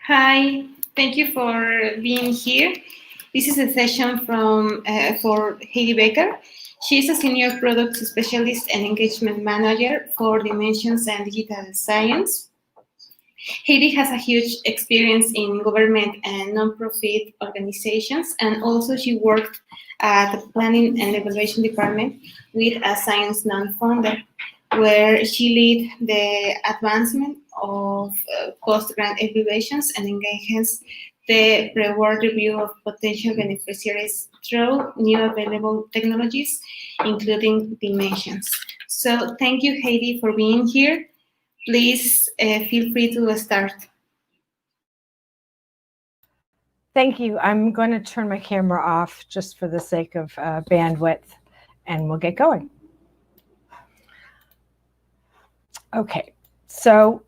Hi, thank you for being here. This is a session for Heidi Becker. She is a senior product specialist and engagement manager for Dimensions and Digital Science. Heidi has a huge experience in government and nonprofit organizations, and also she worked at the Planning and Evaluation Department with a science non-funder, where she led the advancement of post-grant evaluations and engages the reward review of potential beneficiaries through new available technologies, including dimensions. So thank you, Heidi, for being here. Please feel free to start. Thank you. I'm going to turn my camera off just for the sake of bandwidth, and we'll get going. Okay, so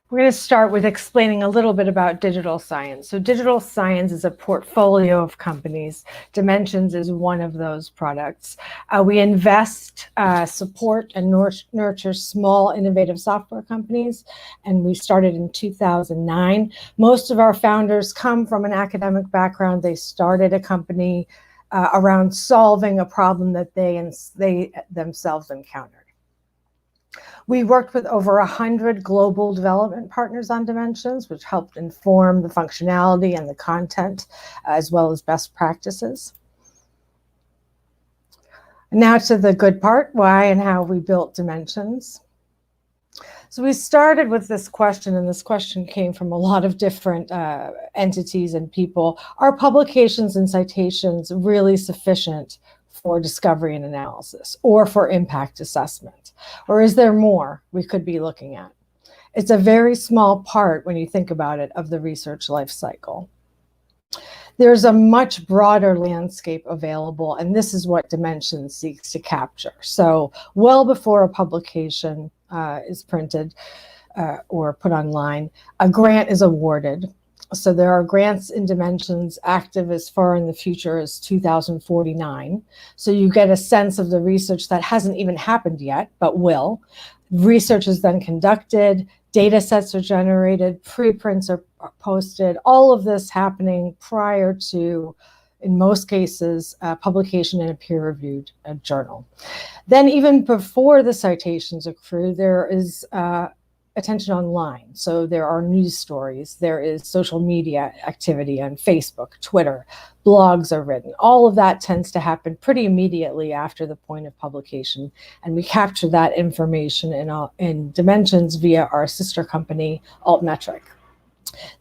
we're going to start with explaining a little bit about digital science. So digital science is a portfolio of companies. Dimensions is one of those products. We invest, support, and nurture small, innovative software companies, and we started in 2009. Most of our founders come from an academic background. They started a company around solving a problem that they themselves encountered. We worked with over 100 global development partners on Dimensions, which helped inform the functionality and the content, as well as best practices. Now to the good part, why and how we built Dimensions. So we started with this question, and this question came from a lot of different entities and people. Are publications and citations really sufficient for discovery and analysis, or for impact assessment? Or is there more we could be looking at? It's a very small part, when you think about it, of the research life cycle. There's a much broader landscape available, and this is what Dimensions seeks to capture. So well before a publication is printed or put online, a grant is awarded. So there are grants in Dimensions active as far in the future as 2049. So you get a sense of the research that hasn't even happened yet, but will. Research is then conducted, data sets are generated, preprints are posted, all of this happening prior to, in most cases, publication in a peer-reviewed journal. Then even before the citations accrue, there is attention online. So there are news stories, there is social media activity on Facebook, Twitter, blogs are written. All of that tends to happen pretty immediately after the point of publication. And we capture that information in Dimensions via our sister company, Altmetric.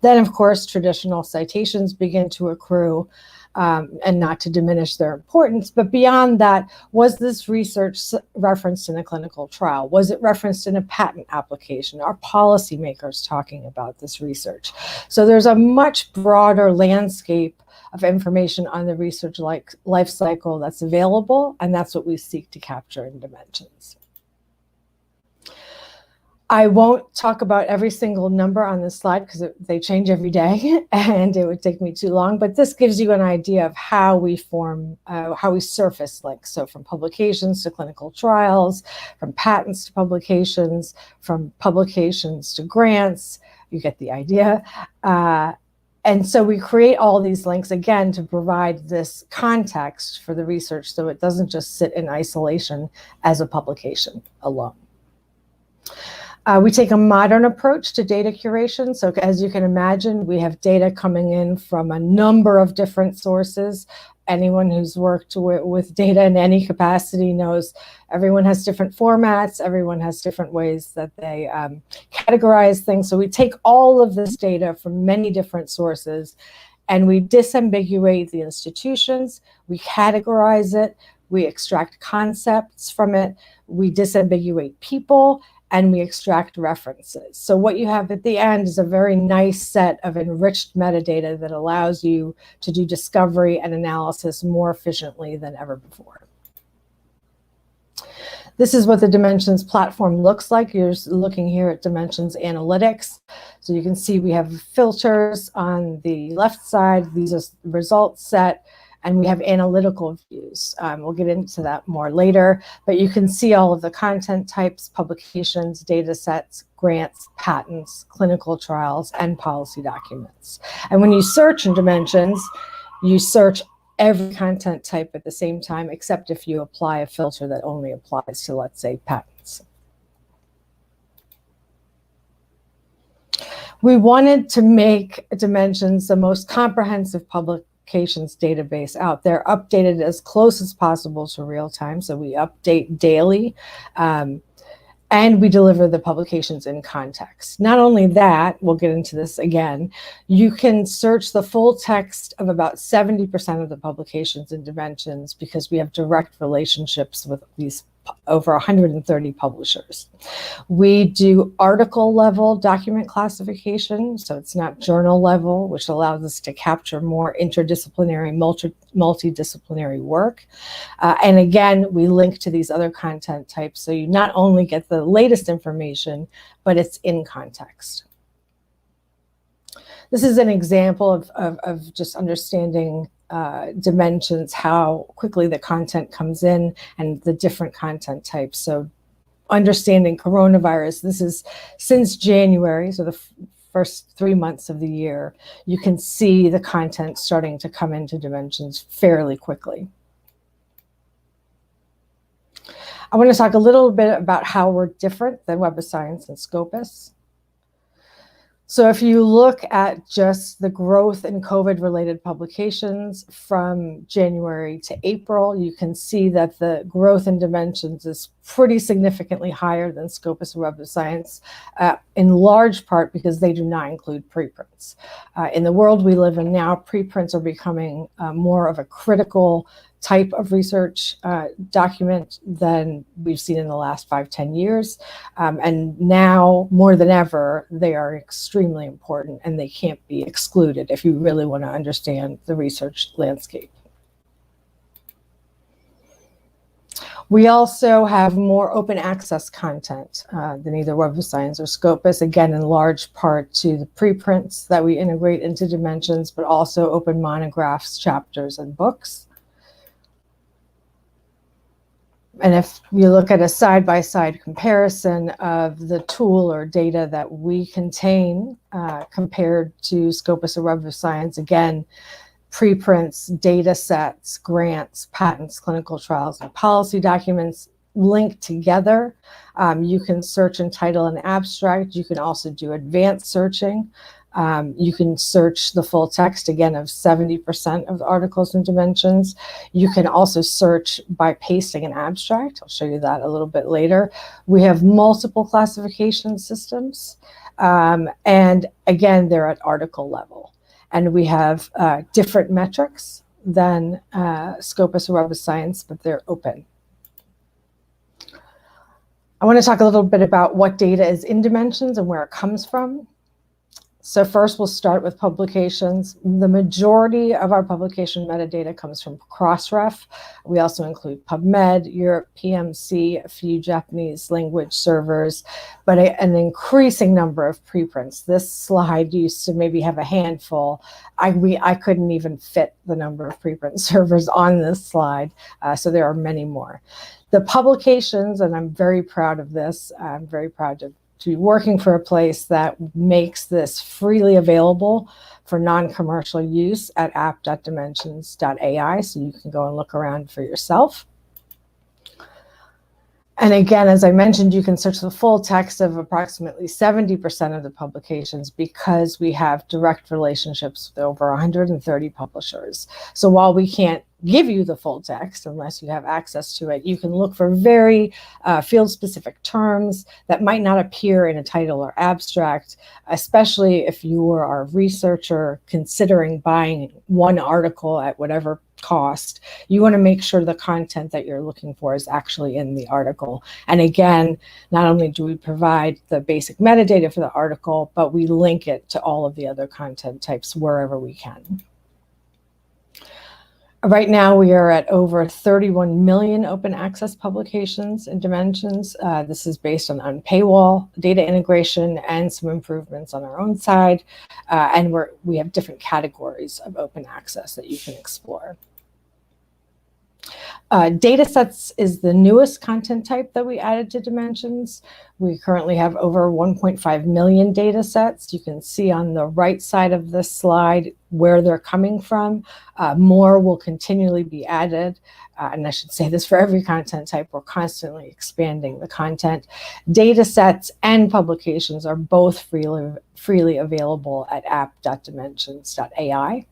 Then, of course, traditional citations begin to accrue, and not to diminish their importance, but beyond that, was this research referenced in a clinical trial? Was it referenced in a patent application? Are policymakers talking about this research? So there's a much broader landscape of information on the research life cycle that's available, and that's what we seek to capture in Dimensions. I won't talk about every single number on this slide because they change every day and it would take me too long, but this gives you an idea of how we surface links. So from publications to clinical trials, from patents to publications, from publications to grants, you get the idea. And so we create all these links, again, to provide this context for the research so it doesn't just sit in isolation as a publication alone. We take a modern approach to data curation. So as you can imagine, we have data coming in from a number of different sources. Anyone who's worked with data in any capacity knows everyone has different formats, everyone has different ways that they categorize things. So we take all of this data from many different sources and we disambiguate the institutions, we categorize it, we extract concepts from it, we disambiguate people, and we extract references. So what you have at the end is a very nice set of enriched metadata that allows you to do discovery and analysis more efficiently than ever before. This is what the Dimensions platform looks like. You're looking here at Dimensions Analytics. So you can see we have filters on the left side. These are the results set. and we have analytical views. We'll get into that more later, but you can see all of the content types, publications, data sets, grants, patents, clinical trials, and policy documents. And when you search in Dimensions, you search every content type at the same time, except if you apply a filter that only applies to, let's say, patents. We wanted to make Dimensions the most comprehensive publications database out there, updated as close as possible to real time. So we update daily, and we deliver the publications in context. Not only that, we'll get into this again, you can search the full text of about 70% of the publications in Dimensions because we have direct relationships with these over 130 publishers. We do article level document classification, so it's not journal level, which allows us to capture more interdisciplinary, multidisciplinary work. And again, we link to these other content types, so you not only get the latest information, but it's in context. This is an example of just understanding Dimensions, how quickly the content comes in and the different content types. So understanding coronavirus, this is since January, so the first 3 months of the year, you can see the content starting to come into Dimensions fairly quickly. I want to talk a little bit about how we're different than Web of Science and Scopus. So if you look at just the growth in COVID-related publications from January to April, you can see that the growth in Dimensions is pretty significantly higher than Scopus or Web of Science, in large part because they do not include preprints. In the world we live in now, preprints are becoming more of a critical type of research document than we've seen in the last 5-10 years. And now, more than ever, they are extremely important and they can't be excluded if you really want to understand the research landscape. We also have more open access content than either Web of Science or Scopus, again, in large part to the preprints that we integrate into Dimensions, but also open monographs, chapters, and books. And if you look at a side-by-side comparison of the tool or data that we contain compared to Scopus or Web of Science, again, preprints, data sets, grants, patents, clinical trials, and policy documents linked together. You can search and title an abstract. You can also do advanced searching. You can search the full text, again, of 70% of the articles in Dimensions. You can also search by pasting an abstract. I'll show you that a little bit later. We have multiple classification systems. And again, they're at article level. And we have different metrics than Scopus or Web of Science, but they're open. I want to talk a little bit about what data is in Dimensions and where it comes from. So first, we'll start with publications. The majority of our publication metadata comes from Crossref. We also include PubMed, Europe, PMC, a few Japanese language servers, but an increasing number of preprints. This slide used to maybe have a handful. I couldn't even fit the number of preprint servers on this slide, so there are many more. The publications, and I'm very proud of this, I'm very proud to be working for a place that makes this freely available for non-commercial use at app.dimensions.ai, so you can go and look around for yourself. And again, as I mentioned, you can search the full text of approximately 70% of the publications because we have direct relationships with over 130 publishers. So while we can't give you the full text unless you have access to it, you can look for very field-specific terms that might not appear in a title or abstract, especially if you are a researcher considering buying one article at whatever cost. You want to make sure the content that you're looking for is actually in the article. And again, not only do we provide the basic metadata for the article, but we link it to all of the other content types wherever we can. Right now, we are at over 31 million open access publications in Dimensions. This is based on paywall data integration and some improvements on our own side. And we have different categories of open access that you can explore. Data sets is the newest content type that we added to Dimensions. We currently have over 1.5 million data sets. You can see on the right side of this slide where they're coming from. More will continually be added. And I should say this for every content type, we're constantly expanding the content. Data sets and publications are both freely available at app.dimensions.ai.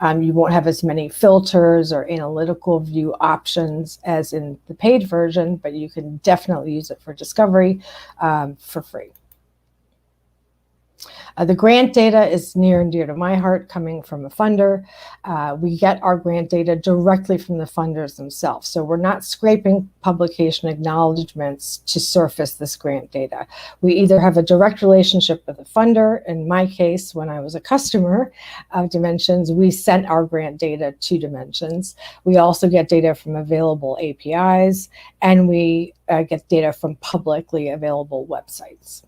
You won't have as many filters or analytical view options as in the paid version, but you can definitely use it for discovery for free. The grant data is near and dear to my heart, coming from a funder. We get our grant data directly from the funders themselves. So we're not scraping publication acknowledgements to surface this grant data. We either have a direct relationship with the funder. In my case, when I was a customer of Dimensions, we sent our grant data to Dimensions. We also get data from available APIs, and we get data from publicly available websites.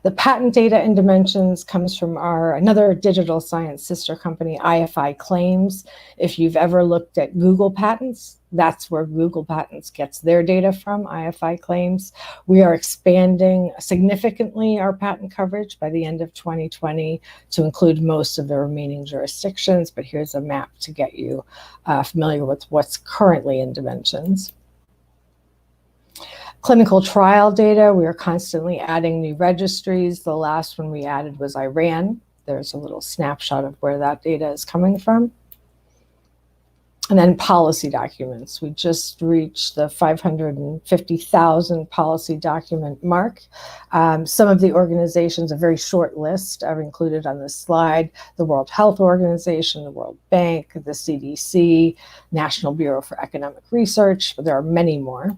The patent data in Dimensions comes from another digital science sister company, IFI Claims. If you've ever looked at Google Patents, that's where Google Patents gets their data from, IFI Claims. We are expanding significantly our patent coverage by the end of 2020 to include most of the remaining jurisdictions, but here's a map to get you familiar with what's currently in Dimensions. Clinical trial data, we are constantly adding new registries. The last one we added was Iran. There's a little snapshot of where that data is coming from. And then policy documents. We just reached the 550,000 policy document mark. Some of the organizations, a very short list, are included on this slide. The World Health Organization, the World Bank, the CDC, National Bureau for Economic Research, but there are many more.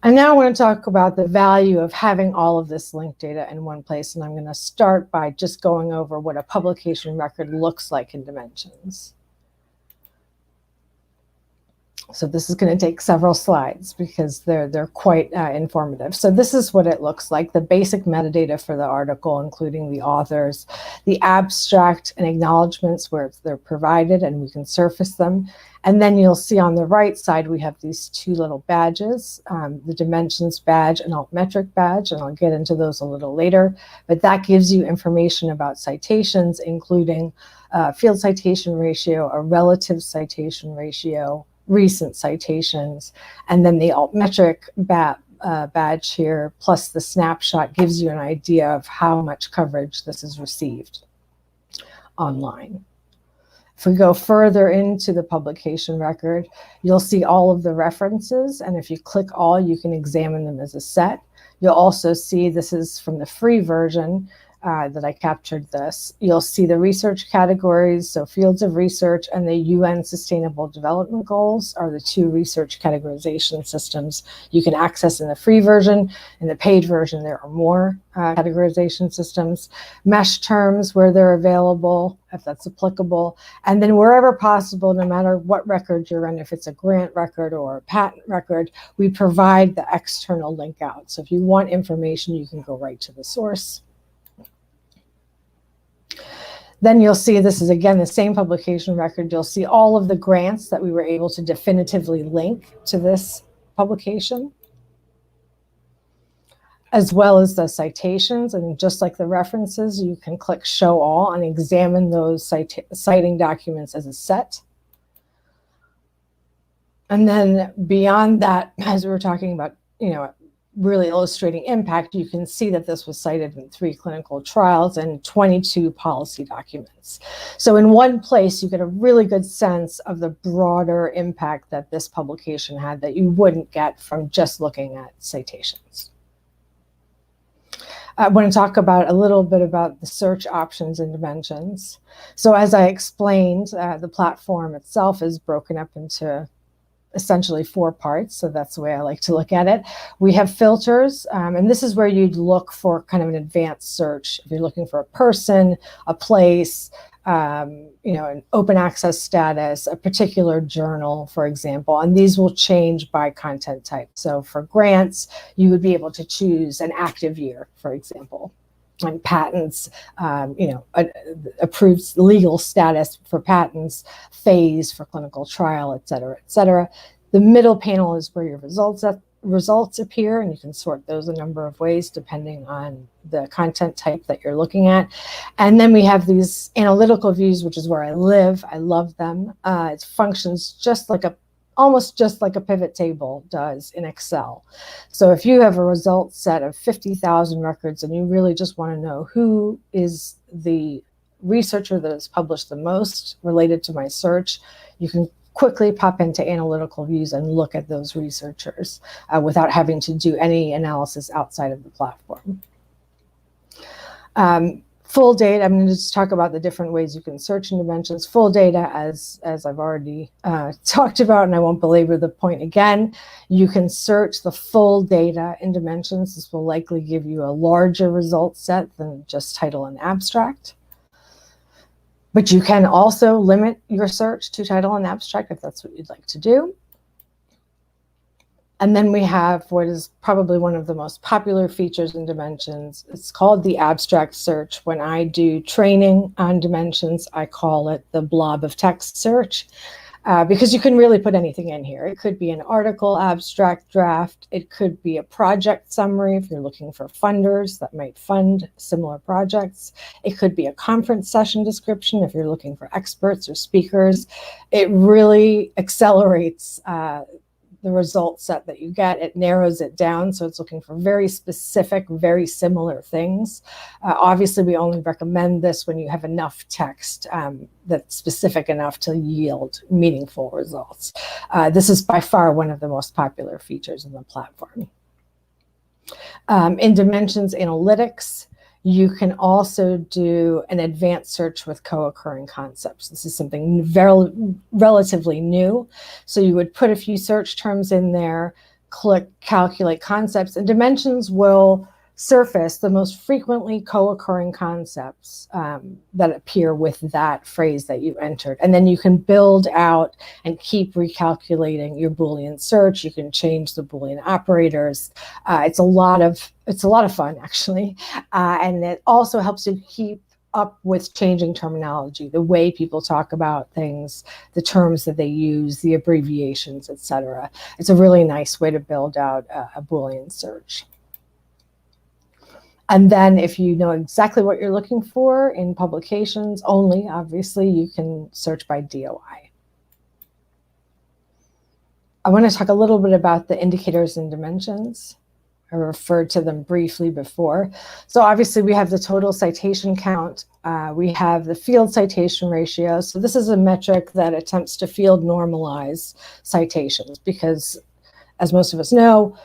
And now I want to talk about the value of having all of this linked data in one place. And I'm going to start by just going over what a publication record looks like in Dimensions. So this is going to take several slides because they're quite informative. So this is what it looks like, the basic metadata for the article, including the authors, the abstract and acknowledgements where they're provided and we can surface them. And then you'll see on the right side, we have these two little badges, the Dimensions badge and Altmetric badge, and I'll get into those a little later. But that gives you information about citations, including field citation ratio, a relative citation ratio, recent citations, and then the Altmetric badge here, plus the snapshot gives you an idea of how much coverage this has received online. If we go further into the publication record, you'll see all of the references, and if you click all, you can examine them as a set. You'll also see, this is from the free version that I captured this. You'll see the research categories, so fields of research and the UN Sustainable Development Goals are the two research categorization systems you can access in the free version. In the paid version, there are more categorization systems. Mesh terms where they're available, if that's applicable, and then wherever possible, no matter what record you're in, if it's a grant record or a patent record, we provide the external link out. So if you want information, you can go right to the source. Then you'll see, this is again the same publication record. You'll see all of the grants that we were able to definitively link to this publication, as well as the citations. And just like the references, you can click Show All and examine those citing documents as a set. And then beyond that, as we were talking about, really illustrating impact, you can see that this was cited in 3 clinical trials and 22 policy documents. So in one place, you get a really good sense of the broader impact that this publication had that you wouldn't get from just looking at citations. I want to talk about a little bit about the search options in Dimensions. So as I explained, the platform itself is broken up into essentially 4 parts. So that's the way I like to look at it. We have filters, and this is where you'd look for kind of an advanced search. If you're looking for a person, a place, an open access status, a particular journal, for example, and these will change by content type. So for grants, you would be able to choose an active year, for example. and patents, approved legal status for patents, phase for clinical trial, et cetera, et cetera. The middle panel is where your results appear, and you can sort those a number of ways depending on the content type that you're looking at. And then we have these analytical views, which is where I live. I love them. It functions almost just like a pivot table does in Excel. So if you have a result set of 50,000 records and you really just want to know who is the researcher that has published the most related to my search, you can quickly pop into analytical views and look at those researchers without having to do any analysis outside of the platform. Full data, I'm going to just talk about the different ways you can search in dimensions. Full data, as I've already talked about, and I won't belabor the point again, you can search the full data in dimensions. This will likely give you a larger result set than just title and abstract. But you can also limit your search to title and abstract if that's what you'd like to do. And then we have what is probably one of the most popular features in dimensions. It's called the abstract search. When I do training on dimensions, I call it the blob of text search because you can really put anything in here. It could be an article, abstract, draft. It could be a project summary if you're looking for funders that might fund similar projects. It could be a conference session description if you're looking for experts or speakers. It really accelerates the result set that you get. It narrows it down, so it's looking for very specific, very similar things. Obviously, we only recommend this when you have enough text that's specific enough to yield meaningful results. This is by far one of the most popular features in the platform. In Dimensions Analytics, you can also do an advanced search with co-occurring concepts. This is something relatively new. So you would put a few search terms in there, click calculate concepts, and Dimensions will surface the most frequently co-occurring concepts that appear with that phrase that you entered. And then you can build out and keep recalculating your Boolean search. You can change the Boolean operators. It's a lot of fun, actually. And it also helps you keep up with changing terminology, the way people talk about things, the terms that they use, the abbreviations, etc. It's a really nice way to build out a Boolean search. And then if you know exactly what you're looking for in publications only, obviously, you can search by DOI. I want to talk a little bit about the indicators and dimensions. I referred to them briefly before. So obviously, we have the total citation count. We have the field citation ratio. So this is a metric that attempts to field normalize citations because, as most of us know,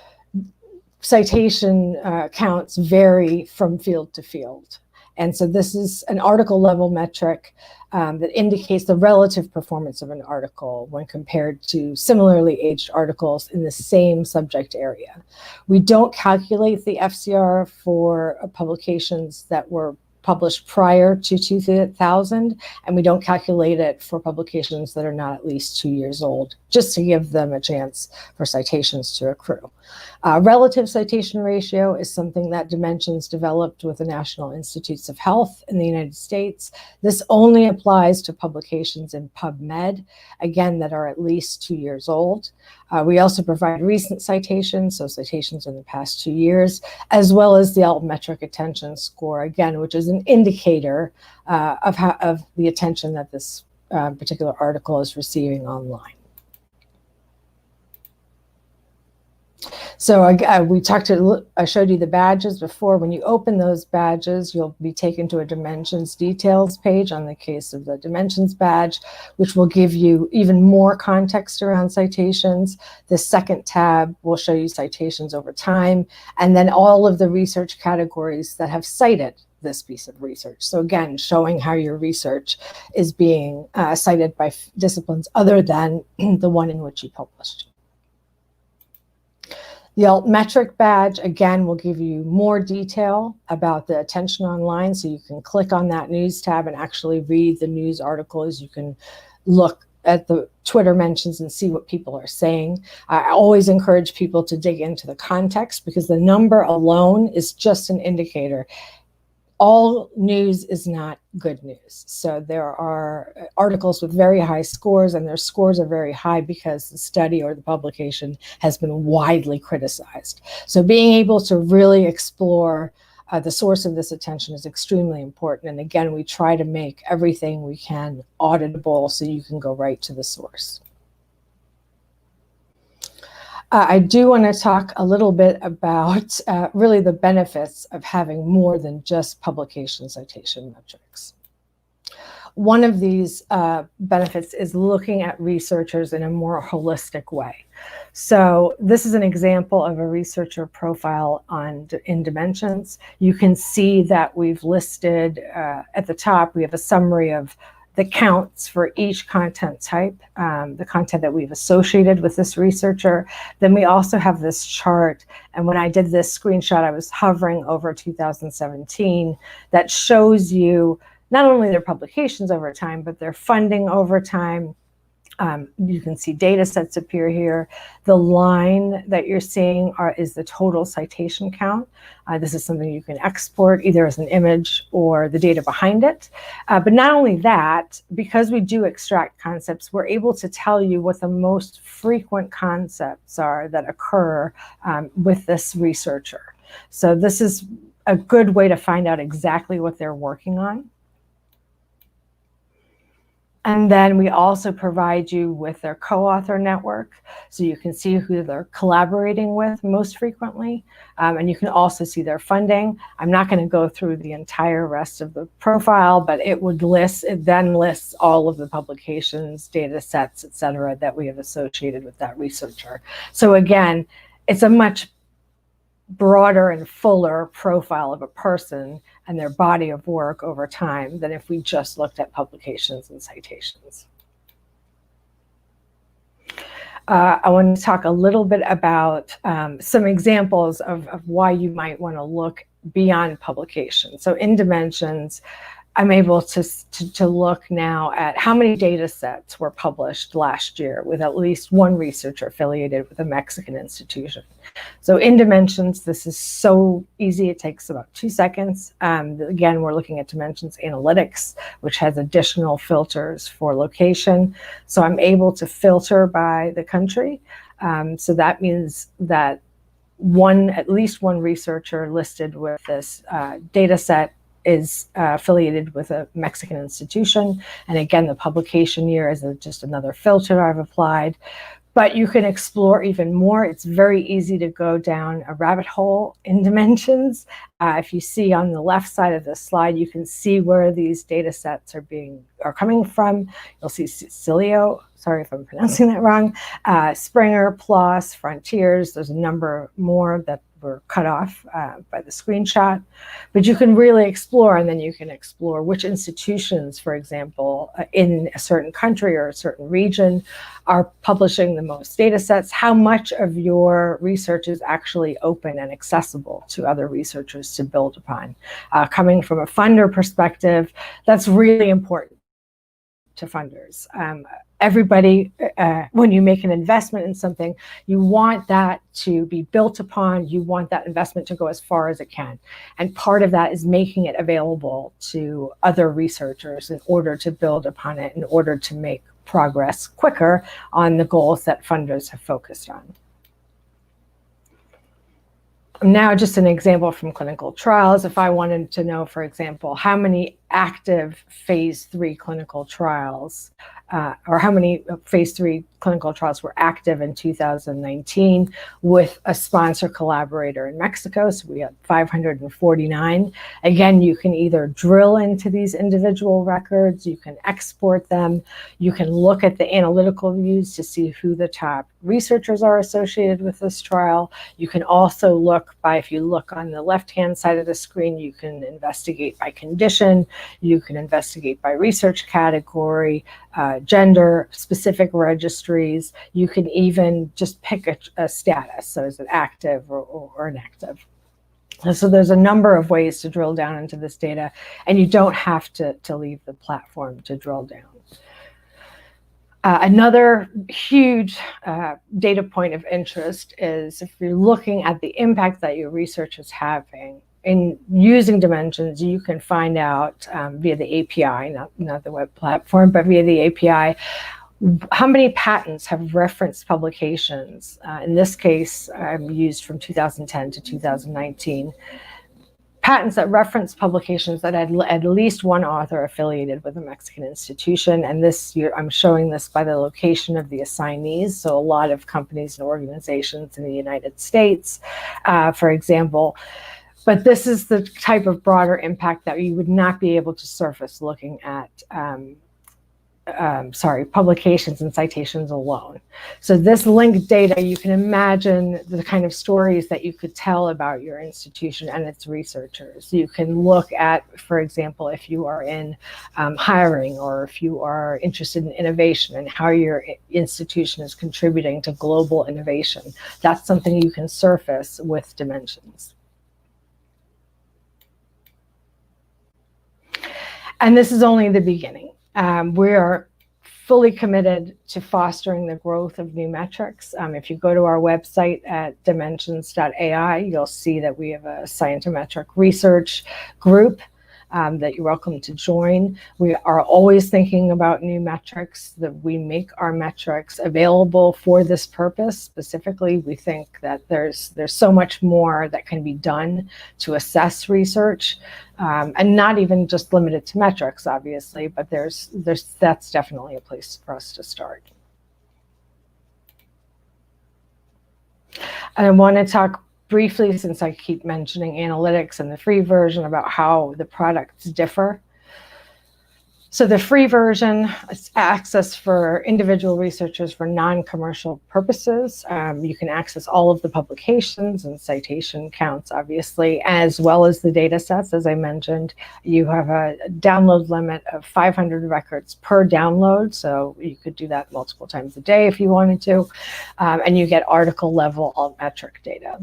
citation counts vary from field to field. And so this is an article level metric that indicates the relative performance of an article when compared to similarly aged articles in the same subject area. We don't calculate the FCR for publications that were published prior to 2000, and we don't calculate it for publications that are not at least 2 years old, just to give them a chance for citations to accrue. Relative citation ratio is something that Dimensions developed with the National Institutes of Health in the United States. This only applies to publications in PubMed, again, that are at least 2 years old. We also provide recent citations, so citations in the past 2 years, as well as the altmetric attention score, again, which is an indicator of the attention that this particular article is receiving online. So I showed you the badges before. When you open those badges, you'll be taken to a Dimensions details page on the case of the Dimensions badge, which will give you even more context around citations. The second tab will show you citations over time, and then all of the research categories that have cited this piece of research. So again, showing how your research is being cited by disciplines other than the one in which you published. The altmetric badge, again, will give you more detail about the attention online, so you can click on that news tab and actually read the news articles. You can look at the Twitter mentions and see what people are saying. I always encourage people to dig into the context because the number alone is just an indicator. all news is not good news. So there are articles with very high scores, and their scores are very high because the study or the publication has been widely criticized. So being able to really explore the source of this attention is extremely important. And again, we try to make everything we can auditable so you can go right to the source. I do want to talk a little bit about really the benefits of having more than just publication citation metrics. One of these benefits is looking at researchers in a more holistic way. So this is an example of a researcher profile in Dimensions. You can see that we've listed at the top, we have a summary of the counts for each content type, the content that we've associated with this researcher. Then we also have this chart, and when I did this screenshot, I was hovering over 2017, that shows you not only their publications over time, but their funding over time. You can see data sets appear here. The line that you're seeing is the total citation count. This is something you can export either as an image or the data behind it. But not only that, because we do extract concepts, we're able to tell you what the most frequent concepts are that occur with this researcher. So this is a good way to find out exactly what they're working on. And then we also provide you with their co-author network, so you can see who they're collaborating with most frequently, and you can also see their funding. I'm not going to go through the entire rest of the profile, but it then lists all of the publications, data sets, et cetera, that we have associated with that researcher. So again, it's a much broader and fuller profile of a person and their body of work over time than if we just looked at publications and citations. I want to talk a little bit about some examples of why you might want to look beyond publication. So in Dimensions, I'm able to look now at how many data sets were published last year with at least one researcher affiliated with a Mexican institution. So in Dimensions, this is so easy. It takes about 2 seconds. Again, we're looking at Dimensions Analytics, which has additional filters for location. So I'm able to filter by the country. So that means that at least one researcher listed with this data set is affiliated with a Mexican institution. And again, the publication year is just another filter I've applied. But you can explore even more. It's very easy to go down a rabbit hole in Dimensions. If you see on the left side of this slide, you can see where these data sets are coming from. You'll see Cilio, sorry if I'm pronouncing that wrong, Springer, PLOS, Frontiers. There's a number more that were cut off by the screenshot. But you can really explore, and then you can explore which institutions, for example, in a certain country or a certain region are publishing the most data sets, how much of your research is actually open and accessible to other researchers to build upon. Coming from a funder perspective, that's really important to funders. Everybody, when you make an investment in something, you want that to be built upon. You want that investment to go as far as it can. And part of that is making it available to other researchers in order to build upon it, in order to make progress quicker on the goals that funders have focused on. Now, just an example from clinical trials. If I wanted to know, for example, how many active phase 3 clinical trials or how many phase 3 clinical trials were active in 2019 with a sponsor collaborator in Mexico. So we have 549. Again, you can either drill into these individual records, you can export them, you can look at the analytical views to see who the top researchers are associated with this trial. You can also look by, if you look on the left-hand side of the screen, you can investigate by condition, you can investigate by research category, gender, specific registries. You can even just pick a status. So is it active or inactive? So there's a number of ways to drill down into this data, and you don't have to leave the platform to drill down. Another huge data point of interest is if you're looking at the impact that your research is having in using dimensions, you can find out via the API, not the web platform, but via the API, how many patents have referenced publications. In this case, I've used from 2010 to 2019. Patents that reference publications that had at least one author affiliated with a Mexican institution. And this year, I'm showing this by the location of the assignees. So a lot of companies and organizations in the United States, for example. But this is the type of broader impact that you would not be able to surface looking at publications and citations alone. So this linked data, you can imagine the kind of stories that you could tell about your institution and its researchers. You can look at, for example, if you are in hiring, or if you are interested in innovation and how your institution is contributing to global innovation. That's something you can surface with dimensions. And this is only the beginning. We are fully committed to fostering the growth of new metrics. If you go to our website at dimensions.ai, you'll see that we have a scientometric research group that you're welcome to join. We are always thinking about new metrics, that we make our metrics available for this purpose. Specifically, we think that there's so much more that can be done to assess research, and not even just limited to metrics, obviously, but that's definitely a place for us to start. And I want to talk briefly, since I keep mentioning analytics and the free version, about how the products differ. So the free version is access for individual researchers for non-commercial purposes. You can access all of the publications and citation counts, obviously, as well as the data sets. As I mentioned, you have a download limit of 500 records per download. So you could do that multiple times a day if you wanted to. And you get article level altmetric data.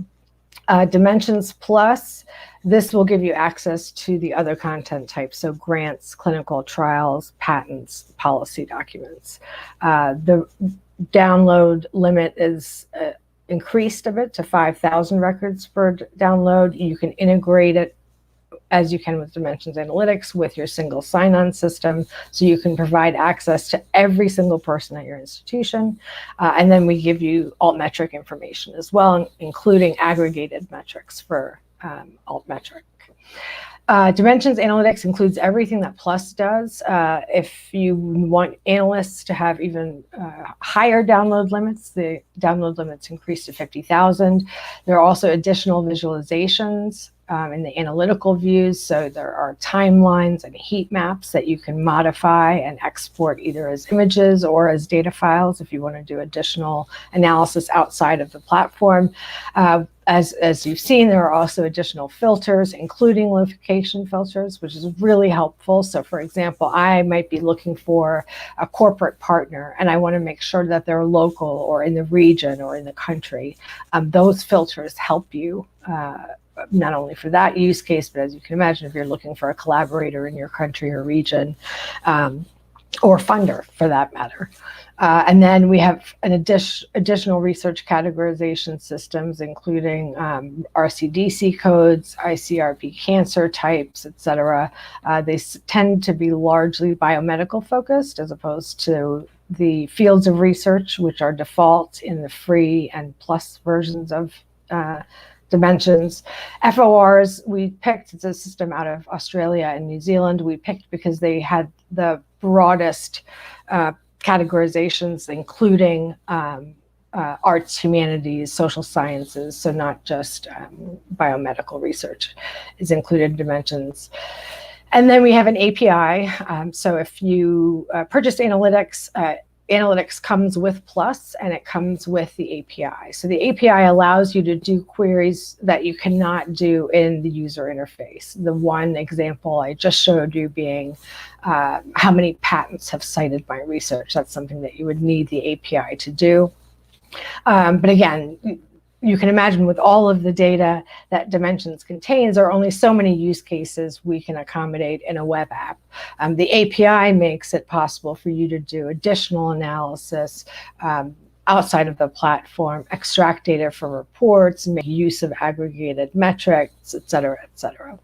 Dimensions Plus, this will give you access to the other content types, so grants, clinical trials, patents, policy documents. The download limit is increased a bit to 5,000 records per download. You can integrate it, as you can with Dimensions Analytics, with your single sign-on system, so you can provide access to every single person at your institution. And then we give you altmetric information as well, including aggregated metrics for altmetric. Dimensions Analytics includes everything that Plus does. If you want analysts to have even higher download limits, the download limits increase to 50,000. There are also additional visualizations in the analytical views. So there are timelines and heat maps that you can modify and export either as images or as data files if you want to do additional analysis outside of the platform. As you've seen, there are also additional filters, including location filters, which is really helpful. So for example, I might be looking for a corporate partner and I want to make sure that they're local or in the region or in the country. Those filters help you not only for that use case, but as you can imagine, if you're looking for a collaborator in your country or region, or funder for that matter. And then we have an additional research categorization systems, including RCDC codes, ICRP cancer types, etc. They tend to be largely biomedical focused, as opposed to the fields of research, which are default in the free and plus versions of Dimensions. FORs, we picked the system out of Australia and New Zealand. We picked because they had the broadest categorizations, including arts, humanities, social sciences, so not just biomedical research is included in Dimensions. And then we have an API. So if you purchase analytics, Analytics comes with Plus, and it comes with the API. So the API allows you to do queries that you cannot do in the user interface. The one example I just showed you being how many patents have cited my research. That's something that you would need the API to do. But again, you can imagine with all of the data that Dimensions contains, there are only so many use cases we can accommodate in a web app. The API makes it possible for you to do additional analysis, outside of the platform, extract data for reports, make use of aggregated metrics, et cetera, et cetera.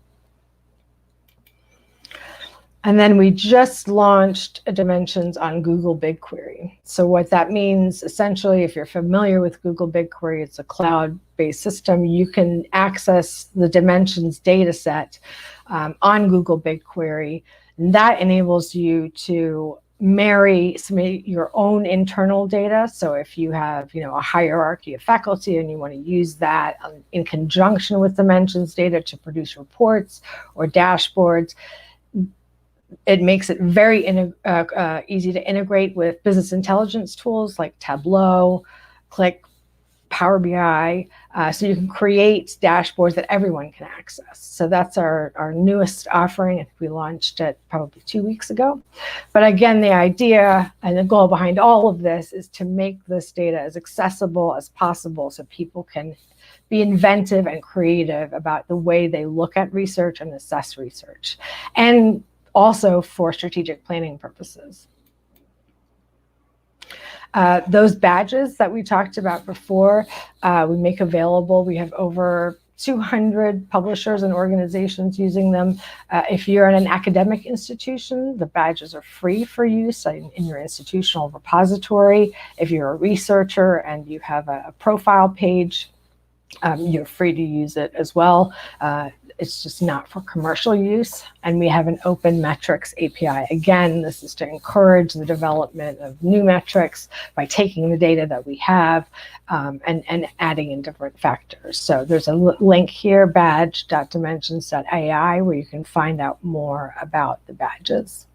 And then we just launched Dimensions on Google BigQuery. So what that means, essentially, if you're familiar with Google BigQuery, it's a cloud-based system. You can access the Dimensions data set on Google BigQuery. And that enables you to marry some of your own internal data. So if you have, a hierarchy of faculty and you want to use that in conjunction with Dimensions data to produce reports or dashboards, it makes it very easy to integrate with business intelligence tools like Tableau, Click, Power BI, so you can create dashboards that everyone can access. So that's our newest offering. We launched it probably 2 weeks ago. But again, the idea and the goal behind all of this is to make this data as accessible as possible so people can be inventive and creative about the way they look at research and assess research, and also for strategic planning purposes. Those badges that we talked about before, we make available. We have over 200 publishers and organizations using them. If you're in an academic institution, the badges are free for use in your institutional repository. If you're a researcher and you have a profile page, you're free to use it as well. It's just not for commercial use. And we have an open metrics API. Again, this is to encourage the development of new metrics by taking the data that we have and adding in different factors. So there's a link here, badge.dimensions.ai, where you can find out more about the badges.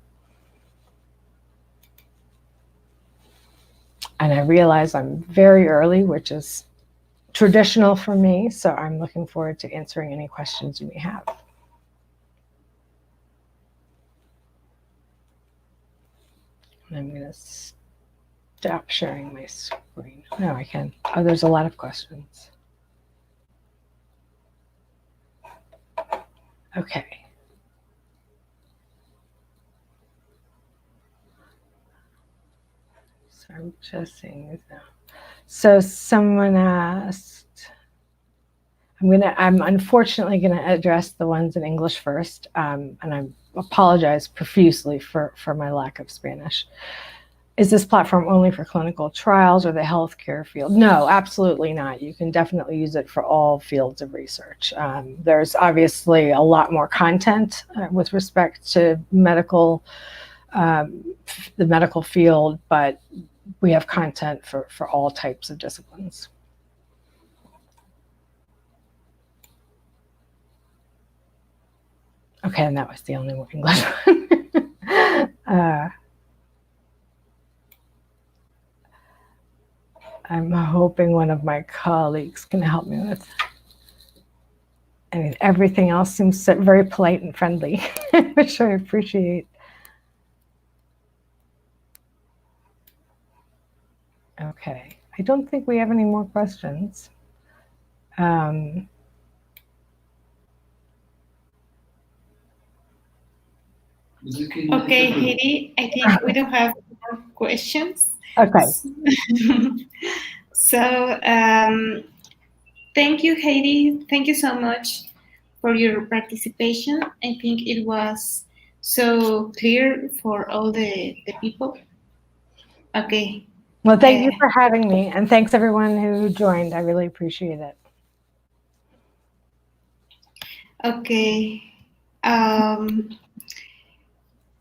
And I realize I'm very early, which is traditional for me, so I'm looking forward to answering any questions you may have. I'm going to stop sharing my screen. No, I can. Oh, there's a lot of questions. Okay. So I'm just seeing this now. So someone asked, I'm unfortunately going to address the ones in English first, and I apologize profusely for my lack of Spanish. Is this platform only for clinical trials or the healthcare field? No, absolutely not. You can definitely use it for all fields of research. There's obviously a lot more content with respect to the medical field, but we have content for all types of disciplines. Okay, and that was the only one English one. I'm hoping one of my colleagues can help me with. I mean, everything else seems very polite and friendly, which I appreciate. Okay, I don't think we have any more questions. Okay, Heidi, I think we don't have more questions. Okay. So thank you, Heidi. Thank you so much for your participation. I think it was so clear for all the people. Okay. Well, thank you for having me, and thanks everyone who joined. I really appreciate it. Okay.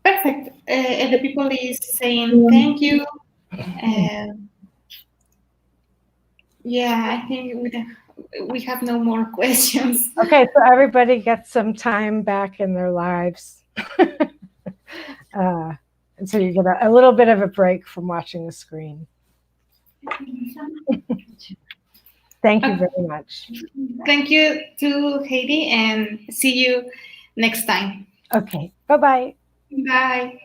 Perfect. The people is saying thank you. Yeah, I think we have no more questions. Okay, so everybody gets some time back in their lives. And so you get a little bit of a break from watching the screen. Thank you very much. Thank you to Heidi, and see you next time. Okay, bye-bye. Bye.